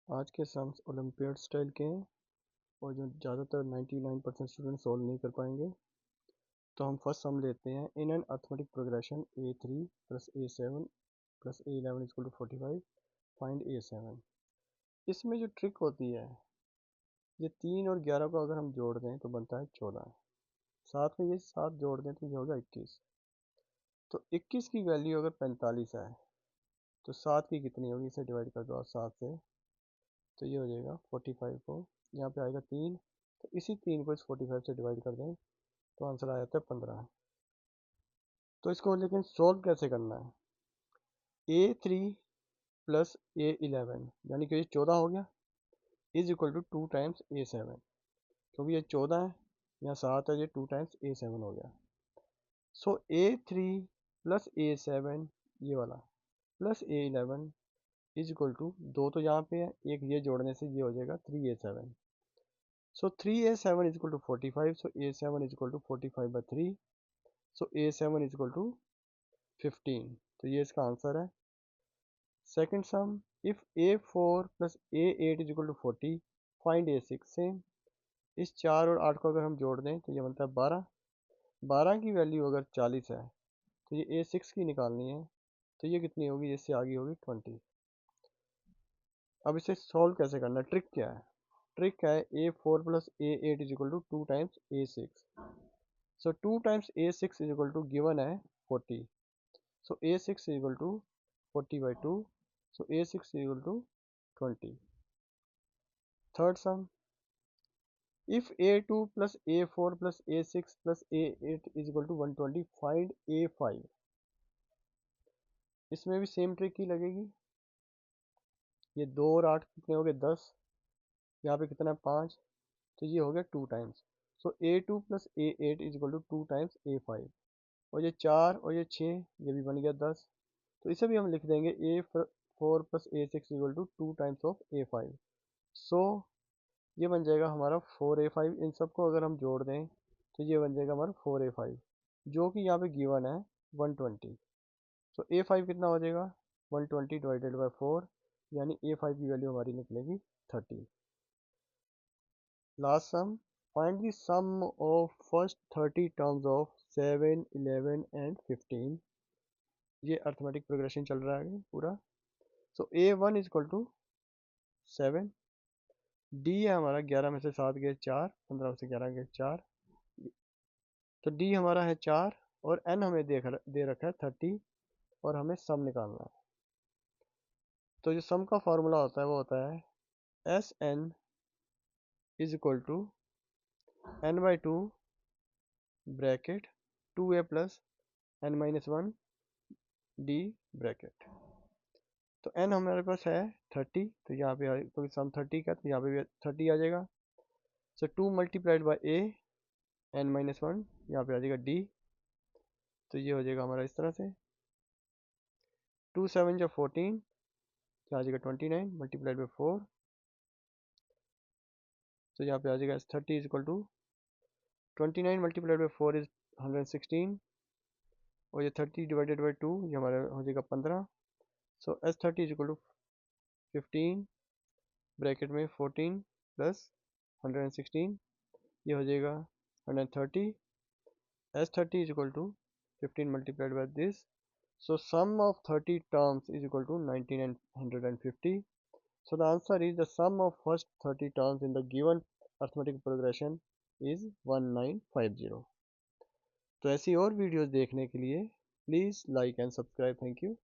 आज के sums olympiad style के हैं और जो ज़्यादातर 99% स्टूडेंट सॉल्व नहीं कर पाएंगे। तो हम फर्स्ट सम लेते हैं। In an arithmetic progression a3 plus a7 plus a11 is equal to 45 find a7। इसमें जो ट्रिक होती है, ये 3 और 11 को अगर हम जोड़ दें तो बनता है 14। साथ में ये 7 जोड़ दें तो ये होगा 21। तो 21 की वैल्यू अगर 45 है तो 7 की कितनी होगी, इसे डिवाइड कर दो आप 7 से, तो ये हो जाएगा 45 को, यहाँ पे आएगा 3, तो इसी 3 को इस 45 से डिवाइड कर दें तो आंसर आ जाता है 15। तो इसको लेकिन सॉल्व कैसे करना है। a3 प्लस a11 यानी कि ये 14 हो गया, is equal to 2 times a7, क्योंकि ये 14 है, यहाँ 7 है, ये 2 टाइम्स a7 हो गया। सो a3 प्लस a7 ये वाला plus a11 is equal to, 2 तो यहाँ पे है, एक ये जोड़ने से ये हो जाएगा 3a7। So 3a7 is equal to 45. So a7 is equal to 45 by 3. So a7 is equal to 15. तो ये इसका आंसर है। Second some, if a4 plus a8 is equal to 40, find a6। Same, इस 4 और 8 को अगर हम जोड़ दें तो ये बनता है 12। 12 की वैल्यू अगर 40 है तो ये a6 की निकालनी है, तो ये कितनी होगी, इससे आगे होगी 20। अब इसे सॉल्व कैसे करना है, ट्रिक क्या है। ट्रिक है a4 plus a8 is equal to 2 times a6। So 2 times a6 is equal to, given है 40, so a6 is equal to 40 by 2, so a6 is equal to 20। Third sum, if a2 plus a4 plus a6 plus a8 is equal to 120, find a5। इसमें भी same trick ही लगेगी। ये 2 और 8 कितने हो गए 10, यहाँ पे कितना है 5, तो ये हो गया 2 times. So a2 plus a8 is equal to 2 times a5, और ये 4 और ये 6 ये भी बन गया 10, तो इसे भी हम लिख देंगे a4 plus a6 equal to 2 times of a5। So ये बन जाएगा हमारा 4a5। इन सबको अगर हम जोड़ दें तो ये बन जाएगा हमारा 4a5, जो कि यहाँ पे गिवन है 120। तो a5 कितना हो जाएगा 120 डिवाइडेड बाई 4, यानी a5 की वैल्यू हमारी निकलेगी 30। Last sum, find the sum of first 30 terms of 7, 11 and 15। ये अर्थमेटिक प्रोग्रेशन चल रहा है पूरा। So a1 is equal to 7, d है हमारा 11 में से 7 गए 4, 15 में से 11 गए 4, तो डी हमारा है 4, और एन हमें दे रखा है 30, और हमें सम निकालना है। तो जो सम का फॉर्मूला होता है वो होता है S n is equal to n by 2 bracket 2a plus n minus 1 d bracket. तो एन हमारे पास है 30, तो यहाँ पे क्योंकि सम 30 का तो यहाँ पे भी 30 आ जाएगा। So 2 multiplied by a n minus 1, यहाँ पे आ जाएगा डी, तो ये हो जाएगा हमारा इस तरह से 2 7 जो 14, यहाँ आ जाएगा 29 मल्टीप्लाइड बाई 4, तो यहाँ पे आ जाएगा S 30 is equal to 29 multiplied by 4 is 116, और ये 30 डिवाइडेड बाई 2 ये हमारा हो जाएगा 15। So S 30 is equal to 15 bracket में 14 प्लस 116, ये हो जाएगा 130। S 30 is equal to 15 multiplied by this, so sum of 30 terms is equal to 1950। So the answer is the sum of first 30 terms in the given arithmetic progression is 1950। तो ऐसी और videos देखने के लिए please like and subscribe. Thank you.